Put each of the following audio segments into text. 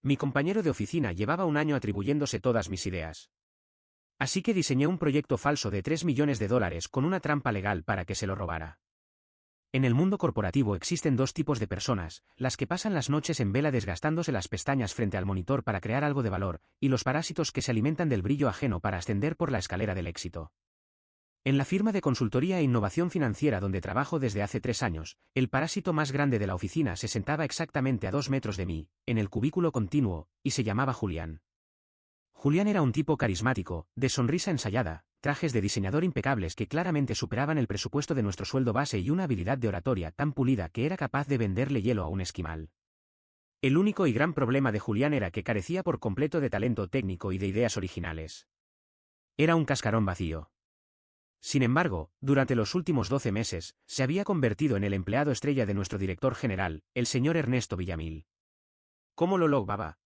Mi compañero de oficina llevaba un año atribuyéndose todas mis ideas. Así que diseñé un proyecto falso de $3 millones con una trampa legal para que se lo robara. En el mundo corporativo existen dos tipos de personas, las que pasan las noches en vela desgastándose las pestañas frente al monitor para crear algo de valor, y los parásitos que se alimentan del brillo ajeno para ascender por la escalera del éxito. En la firma de consultoría e innovación financiera donde trabajo desde hace 3 años, el parásito más grande de la oficina se sentaba exactamente a 2 metros de mí, en el cubículo continuo, y se llamaba Julián. Julián era un tipo carismático, de sonrisa ensayada, trajes de diseñador impecables que claramente superaban el presupuesto de nuestro sueldo base y una habilidad de oratoria tan pulida que era capaz de venderle hielo a un esquimal. El único y gran problema de Julián era que carecía por completo de talento técnico y de ideas originales. Era un cascarón vacío. Sin embargo, durante los últimos 12 meses, se había convertido en el empleado estrella de nuestro director general, el señor Ernesto Villamil. ¿Cómo lo lograba?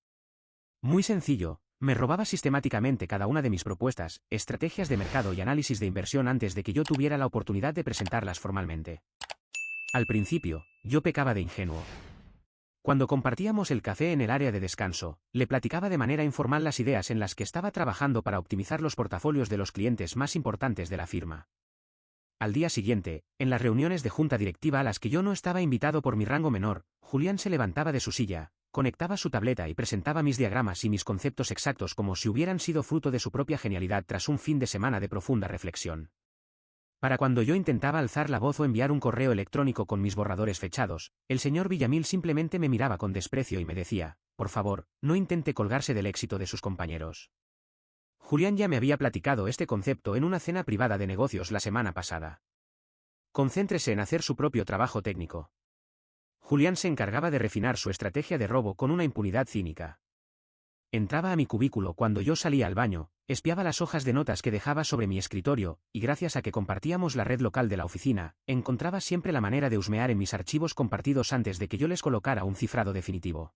Muy sencillo. Me robaba sistemáticamente cada una de mis propuestas, estrategias de mercado y análisis de inversión antes de que yo tuviera la oportunidad de presentarlas formalmente. Al principio, yo pecaba de ingenuo. Cuando compartíamos el café en el área de descanso, le platicaba de manera informal las ideas en las que estaba trabajando para optimizar los portafolios de los clientes más importantes de la firma. Al día siguiente, en las reuniones de junta directiva a las que yo no estaba invitado por mi rango menor, Julián se levantaba de su silla, conectaba su tableta y presentaba mis diagramas y mis conceptos exactos como si hubieran sido fruto de su propia genialidad tras un fin de semana de profunda reflexión. Para cuando yo intentaba alzar la voz o enviar un correo electrónico con mis borradores fechados, el señor Villamil simplemente me miraba con desprecio y me decía, por favor, no intente colgarse del éxito de sus compañeros. Julián ya me había platicado este concepto en una cena privada de negocios la semana pasada. Concéntrese en hacer su propio trabajo técnico. Julián se encargaba de refinar su estrategia de robo con una impunidad cínica. Entraba a mi cubículo cuando yo salía al baño, espiaba las hojas de notas que dejaba sobre mi escritorio, y gracias a que compartíamos la red local de la oficina, encontraba siempre la manera de husmear en mis archivos compartidos antes de que yo les colocara un cifrado definitivo.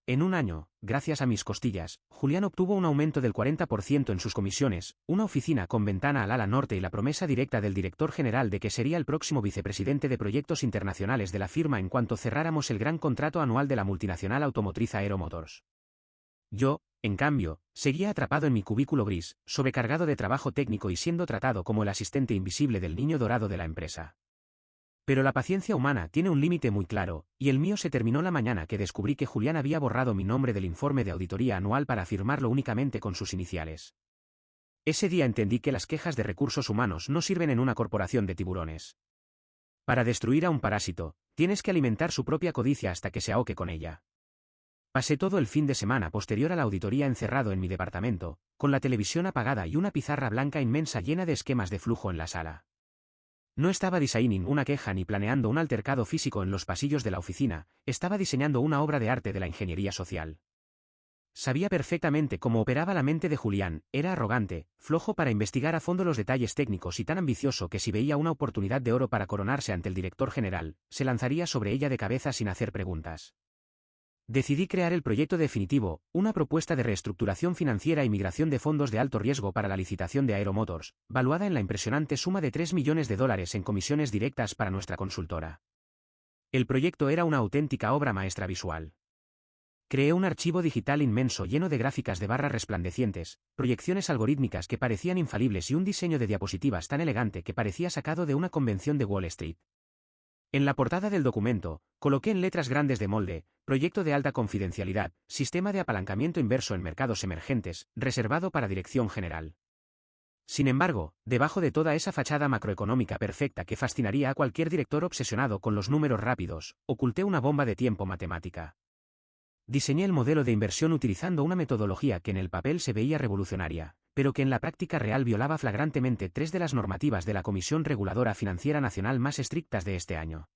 En un año, gracias a mis costillas, Julián obtuvo un aumento del 40% en sus comisiones, una oficina con ventana al ala norte y la promesa directa del director general de que sería el próximo vicepresidente de proyectos internacionales de la firma en cuanto cerráramos el gran contrato anual de la multinacional automotriz Aero Motors. Yo, en cambio, seguía atrapado en mi cubículo gris, sobrecargado de trabajo técnico y siendo tratado como el asistente invisible del niño dorado de la empresa. Pero la paciencia humana tiene un límite muy claro, y el mío se terminó la mañana que descubrí que Julián había borrado mi nombre del informe de auditoría anual para firmarlo únicamente con sus iniciales. Ese día entendí que las quejas de recursos humanos no sirven en una corporación de tiburones. Para destruir a un parásito, tienes que alimentar su propia codicia hasta que se ahogue con ella. Pasé todo el fin de semana posterior a la auditoría encerrado en mi departamento, con la televisión apagada y una pizarra blanca inmensa llena de esquemas de flujo en la sala. No estaba designing una queja ni planeando un altercado físico en los pasillos de la oficina, estaba diseñando una obra de arte de la ingeniería social. Sabía perfectamente cómo operaba la mente de Julián, era arrogante, flojo para investigar a fondo los detalles técnicos y tan ambicioso que si veía una oportunidad de oro para coronarse ante el director general, se lanzaría sobre ella de cabeza sin hacer preguntas. Decidí crear el proyecto definitivo, una propuesta de reestructuración financiera y migración de fondos de alto riesgo para la licitación de Aero Motors, valuada en la impresionante suma de $3 millones en comisiones directas para nuestra consultora. El proyecto era una auténtica obra maestra visual. Creé un archivo digital inmenso lleno de gráficas de barras resplandecientes, proyecciones algorítmicas que parecían infalibles y un diseño de diapositivas tan elegante que parecía sacado de una convención de Wall Street. En la portada del documento, coloqué en letras grandes de molde, proyecto de alta confidencialidad, sistema de apalancamiento inverso en mercados emergentes, reservado para dirección general. Sin embargo, debajo de toda esa fachada macroeconómica perfecta que fascinaría a cualquier director obsesionado con los números rápidos, oculté una bomba de tiempo matemática. Diseñé el modelo de inversión utilizando una metodología que en el papel se veía revolucionaria, pero que en la práctica real violaba flagrantemente 3 de las normativas de la Comisión Reguladora Financiera Nacional más estrictas de este año.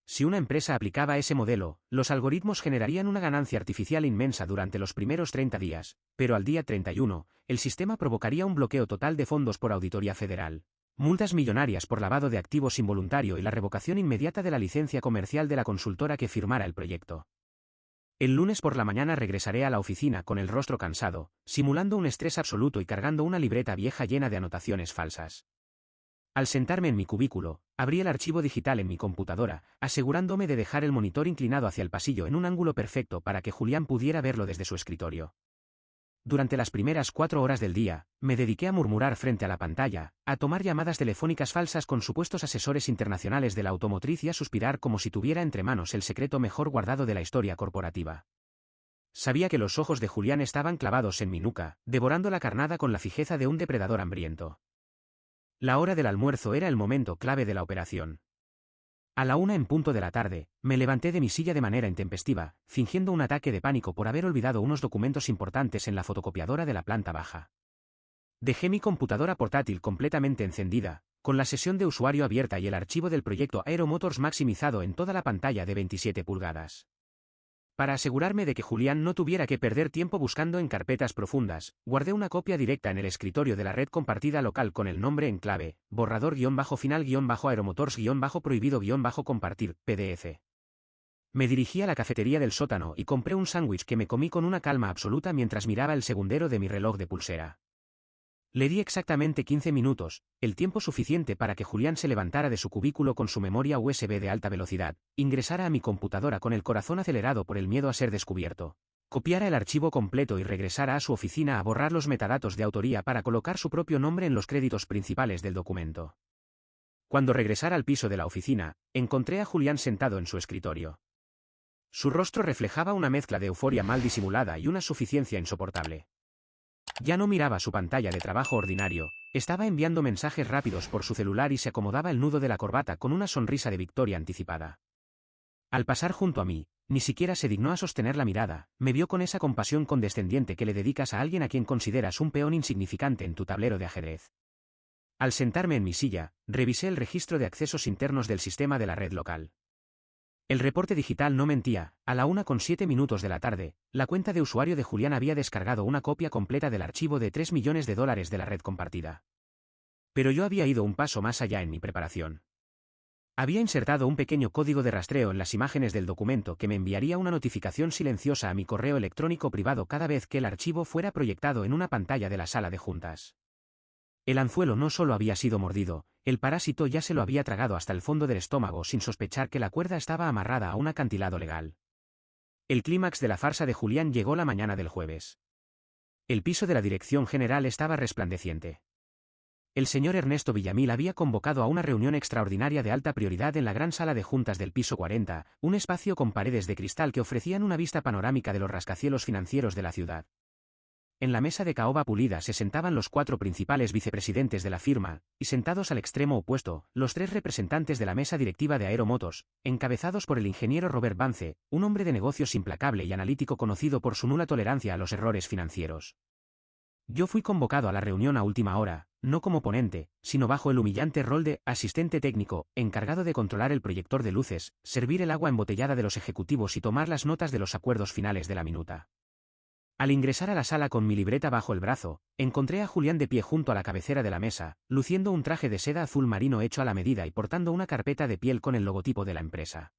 Si una empresa aplicaba ese modelo, los algoritmos generarían una ganancia artificial inmensa durante los primeros 30 días, pero al día 31, el sistema provocaría un bloqueo total de fondos por auditoría federal, multas millonarias por lavado de activos involuntario y la revocación inmediata de la licencia comercial de la consultora que firmara el proyecto. El lunes por la mañana regresaré a la oficina con el rostro cansado, simulando un estrés absoluto y cargando una libreta vieja llena de anotaciones falsas. Al sentarme en mi cubículo, abrí el archivo digital en mi computadora, asegurándome de dejar el monitor inclinado hacia el pasillo en un ángulo perfecto para que Julián pudiera verlo desde su escritorio. Durante las primeras 4 horas del día, me dediqué a murmurar frente a la pantalla, a tomar llamadas telefónicas falsas con supuestos asesores internacionales de la automotriz y a suspirar como si tuviera entre manos el secreto mejor guardado de la historia corporativa. Sabía que los ojos de Julián estaban clavados en mi nuca, devorando la carnada con la fijeza de un depredador hambriento. La hora del almuerzo era el momento clave de la operación. A la 1 en punto de la tarde, me levanté de mi silla de manera intempestiva, fingiendo un ataque de pánico por haber olvidado unos documentos importantes en la fotocopiadora de la planta baja. Dejé mi computadora portátil completamente encendida, con la sesión de usuario abierta y el archivo del proyecto Aero Motors maximizado en toda la pantalla de 27 pulgadas. Para asegurarme de que Julián no tuviera que perder tiempo buscando en carpetas profundas, guardé una copia directa en el escritorio de la red compartida local con el nombre en clave, borrador-final-aeromotors-prohibido-compartir, PDF. Me dirigí a la cafetería del sótano y compré un sándwich que me comí con una calma absoluta mientras miraba el segundero de mi reloj de pulsera. Le di exactamente 15 minutos, el tiempo suficiente para que Julián se levantara de su cubículo con su memoria USB de alta velocidad, ingresara a mi computadora con el corazón acelerado por el miedo a ser descubierto, copiara el archivo completo y regresara a su oficina a borrar los metadatos de autoría para colocar su propio nombre en los créditos principales del documento. Cuando regresara al piso de la oficina, encontré a Julián sentado en su escritorio. Su rostro reflejaba una mezcla de euforia mal disimulada y una suficiencia insoportable. Ya no miraba su pantalla de trabajo ordinario, estaba enviando mensajes rápidos por su celular y se acomodaba el nudo de la corbata con una sonrisa de victoria anticipada. Al pasar junto a mí, ni siquiera se dignó a sostener la mirada, me vio con esa compasión condescendiente que le dedicas a alguien a quien consideras un peón insignificante en tu tablero de ajedrez. Al sentarme en mi silla, revisé el registro de accesos internos del sistema de la red local. El reporte digital no mentía, a la 1:07 de la tarde, la cuenta de usuario de Julián había descargado una copia completa del archivo de $3 millones de la red compartida. Pero yo había ido un paso más allá en mi preparación. Había insertado un pequeño código de rastreo en las imágenes del documento que me enviaría una notificación silenciosa a mi correo electrónico privado cada vez que el archivo fuera proyectado en una pantalla de la sala de juntas. El anzuelo no solo había sido mordido, el parásito ya se lo había tragado hasta el fondo del estómago sin sospechar que la cuerda estaba amarrada a un acantilado legal. El clímax de la farsa de Julián llegó la mañana del jueves. El piso de la dirección general estaba resplandeciente. El señor Ernesto Villamil había convocado a una reunión extraordinaria de alta prioridad en la gran sala de juntas del piso 40, un espacio con paredes de cristal que ofrecían una vista panorámica de los rascacielos financieros de la ciudad. En la mesa de caoba pulida se sentaban los 4 principales vicepresidentes de la firma, y sentados al extremo opuesto, los 3 representantes de la mesa directiva de Aero Motors, encabezados por el ingeniero Robert Vance, un hombre de negocios implacable y analítico conocido por su nula tolerancia a los errores financieros. Yo fui convocado a la reunión a última hora, no como ponente, sino bajo el humillante rol de asistente técnico, encargado de controlar el proyector de luces, servir el agua embotellada de los ejecutivos y tomar las notas de los acuerdos finales de la minuta. Al ingresar a la sala con mi libreta bajo el brazo, encontré a Julián de pie junto a la cabecera de la mesa, luciendo un traje de seda azul marino hecho a la medida y portando una carpeta de piel con el logotipo de la empresa.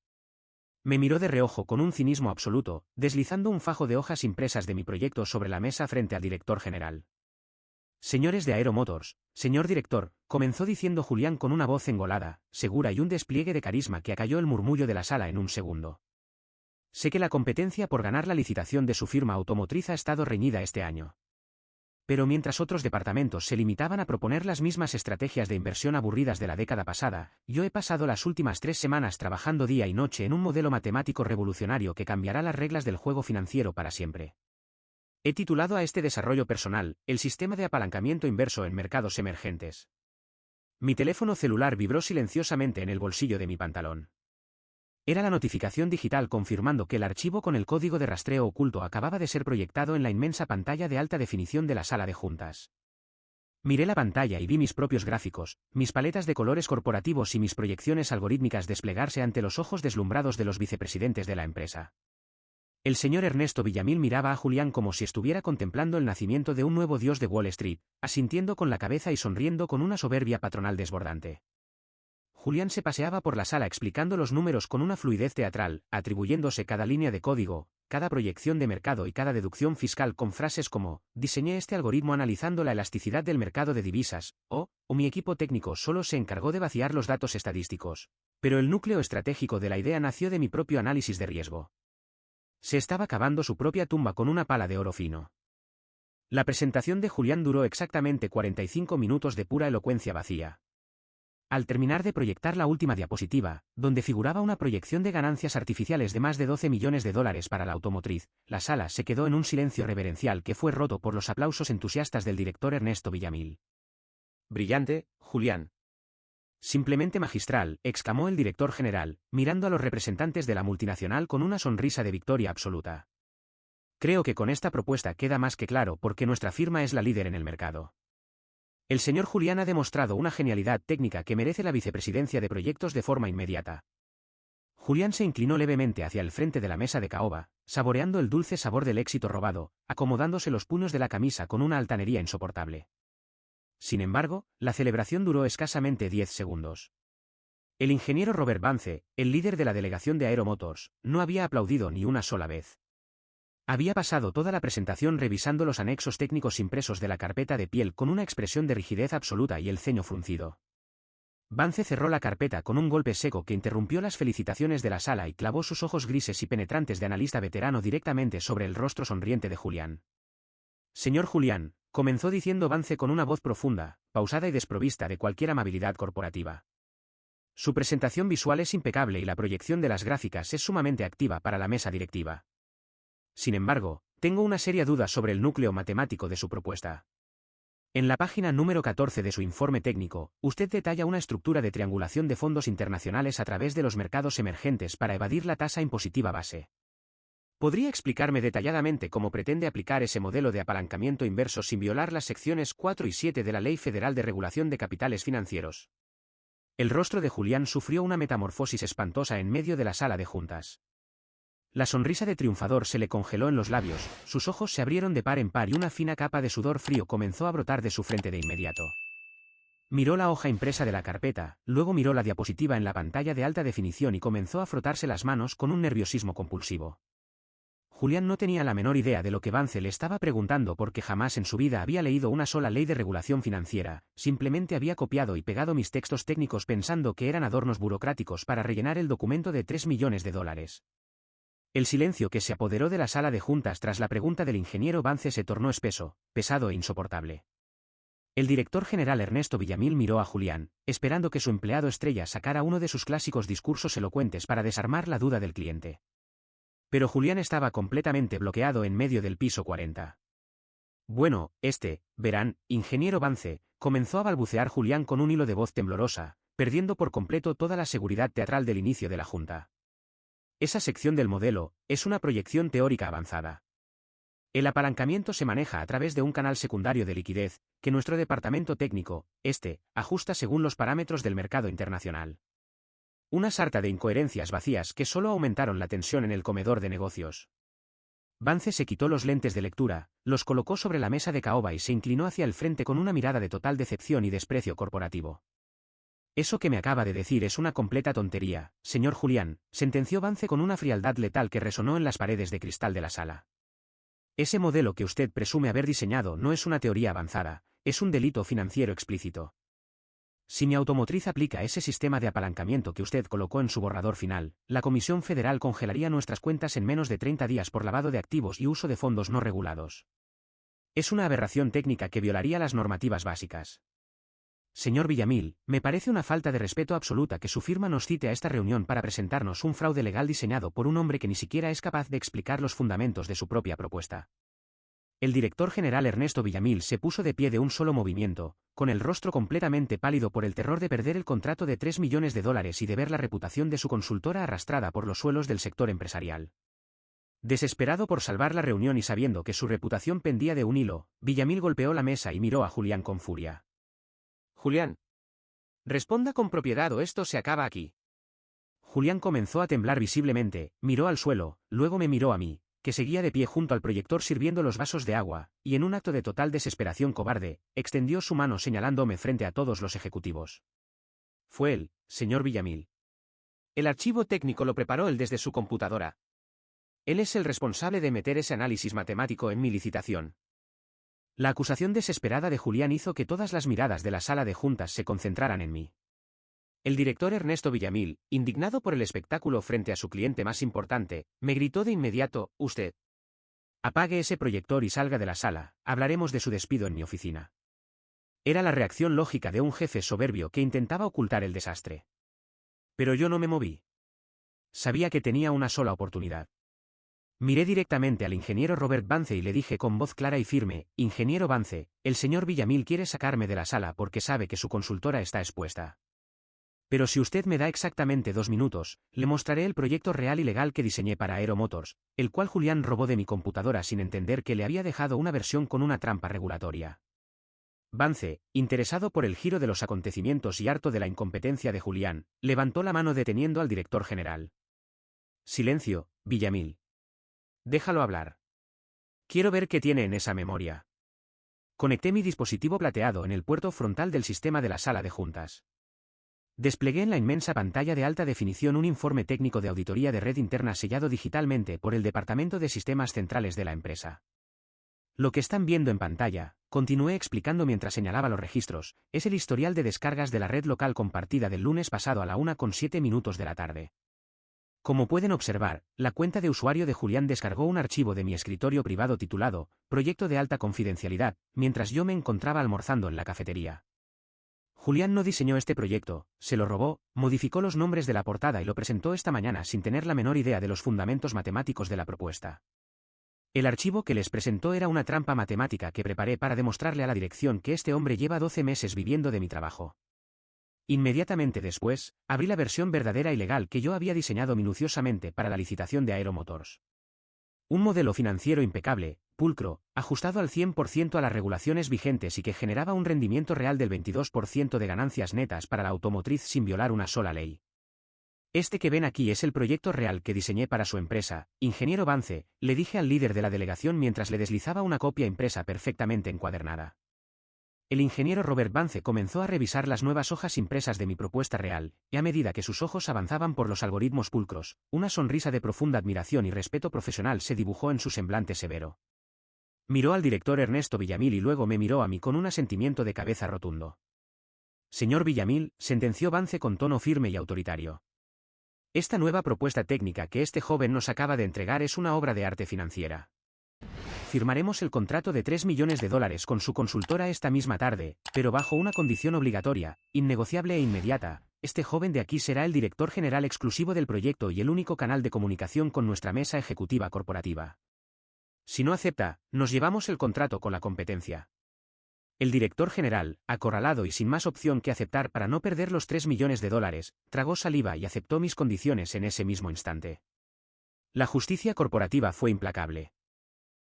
Me miró de reojo con un cinismo absoluto, deslizando un fajo de hojas impresas de mi proyecto sobre la mesa frente al director general. Señores de Aero Motors, señor director, comenzó diciendo Julián con una voz engolada, segura y un despliegue de carisma que acalló el murmullo de la sala en un segundo. Sé que la competencia por ganar la licitación de su firma automotriz ha estado reñida este año. Pero mientras otros departamentos se limitaban a proponer las mismas estrategias de inversión aburridas de la década pasada, yo he pasado las últimas 3 semanas trabajando día y noche en un modelo matemático revolucionario que cambiará las reglas del juego financiero para siempre. He titulado a este desarrollo personal, el sistema de apalancamiento inverso en mercados emergentes. Mi teléfono celular vibró silenciosamente en el bolsillo de mi pantalón. Era la notificación digital confirmando que el archivo con el código de rastreo oculto acababa de ser proyectado en la inmensa pantalla de alta definición de la sala de juntas. Miré la pantalla y vi mis propios gráficos, mis paletas de colores corporativos y mis proyecciones algorítmicas desplegarse ante los ojos deslumbrados de los vicepresidentes de la empresa. El señor Ernesto Villamil miraba a Julián como si estuviera contemplando el nacimiento de un nuevo dios de Wall Street, asintiendo con la cabeza y sonriendo con una soberbia patronal desbordante. Julián se paseaba por la sala explicando los números con una fluidez teatral, atribuyéndose cada línea de código, cada proyección de mercado y cada deducción fiscal con frases como, diseñé este algoritmo analizando la elasticidad del mercado de divisas, o mi equipo técnico solo se encargó de vaciar los datos estadísticos. Pero el núcleo estratégico de la idea nació de mi propio análisis de riesgo. Se estaba cavando su propia tumba con una pala de oro fino. La presentación de Julián duró exactamente 45 minutos de pura elocuencia vacía. Al terminar de proyectar la última diapositiva, donde figuraba una proyección de ganancias artificiales de más de 12 millones de dólares para la automotriz, la sala se quedó en un silencio reverencial que fue roto por los aplausos entusiastas del director Ernesto Villamil. Brillante, Julián. Simplemente magistral, exclamó el director general, mirando a los representantes de la multinacional con una sonrisa de victoria absoluta. Creo que con esta propuesta queda más que claro por qué nuestra firma es la líder en el mercado. El señor Julián ha demostrado una genialidad técnica que merece la vicepresidencia de proyectos de forma inmediata. Julián se inclinó levemente hacia el frente de la mesa de caoba, saboreando el dulce sabor del éxito robado, acomodándose los puños de la camisa con una altanería insoportable. Sin embargo, la celebración duró escasamente 10 segundos. El ingeniero Robert Vance, el líder de la delegación de Aero Motors, no había aplaudido ni una sola vez. Había pasado toda la presentación revisando los anexos técnicos impresos de la carpeta de piel con una expresión de rigidez absoluta y el ceño fruncido. Vance cerró la carpeta con un golpe seco que interrumpió las felicitaciones de la sala y clavó sus ojos grises y penetrantes de analista veterano directamente sobre el rostro sonriente de Julián. Señor Julián, comenzó diciendo Vance con una voz profunda, pausada y desprovista de cualquier amabilidad corporativa. Su presentación visual es impecable y la proyección de las gráficas es sumamente activa para la mesa directiva. Sin embargo, tengo una seria duda sobre el núcleo matemático de su propuesta. En la página número 14 de su informe técnico, usted detalla una estructura de triangulación de fondos internacionales a través de los mercados emergentes para evadir la tasa impositiva base. ¿Podría explicarme detalladamente cómo pretende aplicar ese modelo de apalancamiento inverso sin violar las secciones 4 y 7 de la Ley Federal de Regulación de Capitales Financieros? El rostro de Julián sufrió una metamorfosis espantosa en medio de la sala de juntas. La sonrisa de triunfador se le congeló en los labios, sus ojos se abrieron de par en par y una fina capa de sudor frío comenzó a brotar de su frente de inmediato. Miró la hoja impresa de la carpeta, luego miró la diapositiva en la pantalla de alta definición y comenzó a frotarse las manos con un nerviosismo compulsivo. Julián no tenía la menor idea de lo que Vance le estaba preguntando porque jamás en su vida había leído una sola ley de regulación financiera, simplemente había copiado y pegado mis textos técnicos pensando que eran adornos burocráticos para rellenar el documento de 3 millones de dólares. El silencio que se apoderó de la sala de juntas tras la pregunta del ingeniero Vance se tornó espeso, pesado e insoportable. El director general Ernesto Villamil miró a Julián, esperando que su empleado estrella sacara uno de sus clásicos discursos elocuentes para desarmar la duda del cliente. Pero Julián estaba completamente bloqueado en medio del piso 40. Bueno, verán, ingeniero Vance, comenzó a balbucear Julián con un hilo de voz temblorosa, perdiendo por completo toda la seguridad teatral del inicio de la junta. Esa sección del modelo es una proyección teórica avanzada. El apalancamiento se maneja a través de un canal secundario de liquidez, que nuestro departamento técnico, ajusta según los parámetros del mercado internacional. Una sarta de incoherencias vacías que solo aumentaron la tensión en el comedor de negocios. Vance se quitó los lentes de lectura, los colocó sobre la mesa de caoba y se inclinó hacia el frente con una mirada de total decepción y desprecio corporativo. Eso que me acaba de decir es una completa tontería, señor Julián, sentenció Vance con una frialdad letal que resonó en las paredes de cristal de la sala. Ese modelo que usted presume haber diseñado no es una teoría avanzada, es un delito financiero explícito. Si mi automotriz aplica ese sistema de apalancamiento que usted colocó en su borrador final, la Comisión Federal congelaría nuestras cuentas en menos de 30 días por lavado de activos y uso de fondos no regulados. Es una aberración técnica que violaría las normativas básicas. Señor Villamil, me parece una falta de respeto absoluta que su firma nos cite a esta reunión para presentarnos un fraude legal diseñado por un hombre que ni siquiera es capaz de explicar los fundamentos de su propia propuesta. El director general Ernesto Villamil se puso de pie de un solo movimiento, con el rostro completamente pálido por el terror de perder el contrato de 3 millones de dólares y de ver la reputación de su consultora arrastrada por los suelos del sector empresarial. Desesperado por salvar la reunión y sabiendo que su reputación pendía de un hilo, Villamil golpeó la mesa y miró a Julián con furia. Julián. Responda con propiedad o esto se acaba aquí. Julián comenzó a temblar visiblemente, miró al suelo, luego me miró a mí, que seguía de pie junto al proyector sirviendo los vasos de agua, y en un acto de total desesperación cobarde, extendió su mano señalándome frente a todos los ejecutivos. Fue él, señor Villamil. El archivo técnico lo preparó él desde su computadora. Él es el responsable de meter ese análisis matemático en mi licitación. La acusación desesperada de Julián hizo que todas las miradas de la sala de juntas se concentraran en mí. El director Ernesto Villamil, indignado por el espectáculo frente a su cliente más importante, me gritó de inmediato: «Usted apague ese proyector y salga de la sala, hablaremos de su despido en mi oficina». Era la reacción lógica de un jefe soberbio que intentaba ocultar el desastre. Pero yo no me moví. Sabía que tenía una sola oportunidad. Miré directamente al ingeniero Robert Vance y le dije con voz clara y firme: «Ingeniero Vance, el señor Villamil quiere sacarme de la sala porque sabe que su consultora está expuesta. Pero si usted me da exactamente 2 minutos, le mostraré el proyecto real y legal que diseñé para Aero Motors, el cual Julián robó de mi computadora sin entender que le había dejado una versión con una trampa regulatoria». Vance, interesado por el giro de los acontecimientos y harto de la incompetencia de Julián, levantó la mano deteniendo al director general. «Silencio, Villamil. Déjalo hablar. Quiero ver qué tiene en esa memoria». Conecté mi dispositivo plateado en el puerto frontal del sistema de la sala de juntas. Desplegué en la inmensa pantalla de alta definición un informe técnico de auditoría de red interna sellado digitalmente por el Departamento de Sistemas Centrales de la empresa. Lo que están viendo en pantalla, continué explicando mientras señalaba los registros, es el historial de descargas de la red local compartida del lunes pasado a la 1:07 de la tarde. Como pueden observar, la cuenta de usuario de Julián descargó un archivo de mi escritorio privado titulado «Proyecto de alta confidencialidad», mientras yo me encontraba almorzando en la cafetería. Julián no diseñó este proyecto, se lo robó, modificó los nombres de la portada y lo presentó esta mañana sin tener la menor idea de los fundamentos matemáticos de la propuesta. El archivo que les presentó era una trampa matemática que preparé para demostrarle a la dirección que este hombre lleva 12 meses viviendo de mi trabajo. Inmediatamente después, abrí la versión verdadera y legal que yo había diseñado minuciosamente para la licitación de Aero Motors. Un modelo financiero impecable, pulcro, ajustado al 100% a las regulaciones vigentes y que generaba un rendimiento real del 22% de ganancias netas para la automotriz sin violar una sola ley. «Este que ven aquí es el proyecto real que diseñé para su empresa, ingeniero Vance», le dije al líder de la delegación mientras le deslizaba una copia impresa perfectamente encuadernada. El ingeniero Robert Vance comenzó a revisar las nuevas hojas impresas de mi propuesta real, y a medida que sus ojos avanzaban por los algoritmos pulcros, una sonrisa de profunda admiración y respeto profesional se dibujó en su semblante severo. Miró al director Ernesto Villamil y luego me miró a mí con un asentimiento de cabeza rotundo. «Señor Villamil», sentenció Vance con tono firme y autoritario. «Esta nueva propuesta técnica que este joven nos acaba de entregar es una obra de arte financiera. Firmaremos el contrato de $3 millones con su consultora esta misma tarde, pero bajo una condición obligatoria, innegociable e inmediata: este joven de aquí será el director general exclusivo del proyecto y el único canal de comunicación con nuestra mesa ejecutiva corporativa. Si no acepta, nos llevamos el contrato con la competencia». El director general, acorralado y sin más opción que aceptar para no perder los $3 millones, tragó saliva y aceptó mis condiciones en ese mismo instante. La justicia corporativa fue implacable.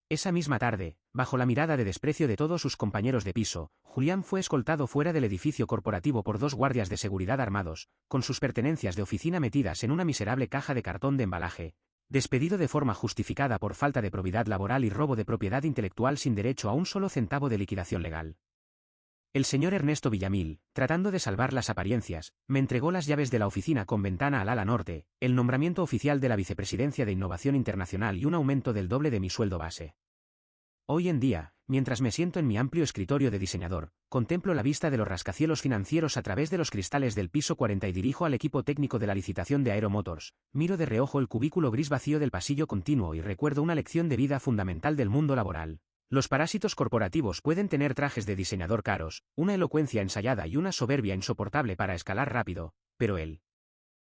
Esa misma tarde, bajo la mirada de desprecio de todos sus compañeros de piso, Julián fue escoltado fuera del edificio corporativo por 2 guardias de seguridad armados, con sus pertenencias de oficina metidas en una miserable caja de cartón de embalaje, despedido de forma justificada por falta de probidad laboral y robo de propiedad intelectual sin derecho a un solo centavo de liquidación legal. El señor Ernesto Villamil, tratando de salvar las apariencias, me entregó las llaves de la oficina con ventana al ala norte, el nombramiento oficial de la Vicepresidencia de Innovación Internacional y un aumento del doble de mi sueldo base. Hoy en día, mientras me siento en mi amplio escritorio de diseñador, contemplo la vista de los rascacielos financieros a través de los cristales del piso 40 y dirijo al equipo técnico de la licitación de Aero Motors, miro de reojo el cubículo gris vacío del pasillo continuo y recuerdo una lección de vida fundamental del mundo laboral. Los parásitos corporativos pueden tener trajes de diseñador caros, una elocuencia ensayada y una soberbia insoportable para escalar rápido, pero el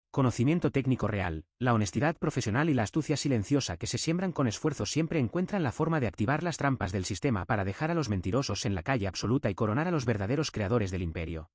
conocimiento técnico real, la honestidad profesional y la astucia silenciosa que se siembran con esfuerzo siempre encuentran la forma de activar las trampas del sistema para dejar a los mentirosos en la calle absoluta y coronar a los verdaderos creadores del imperio.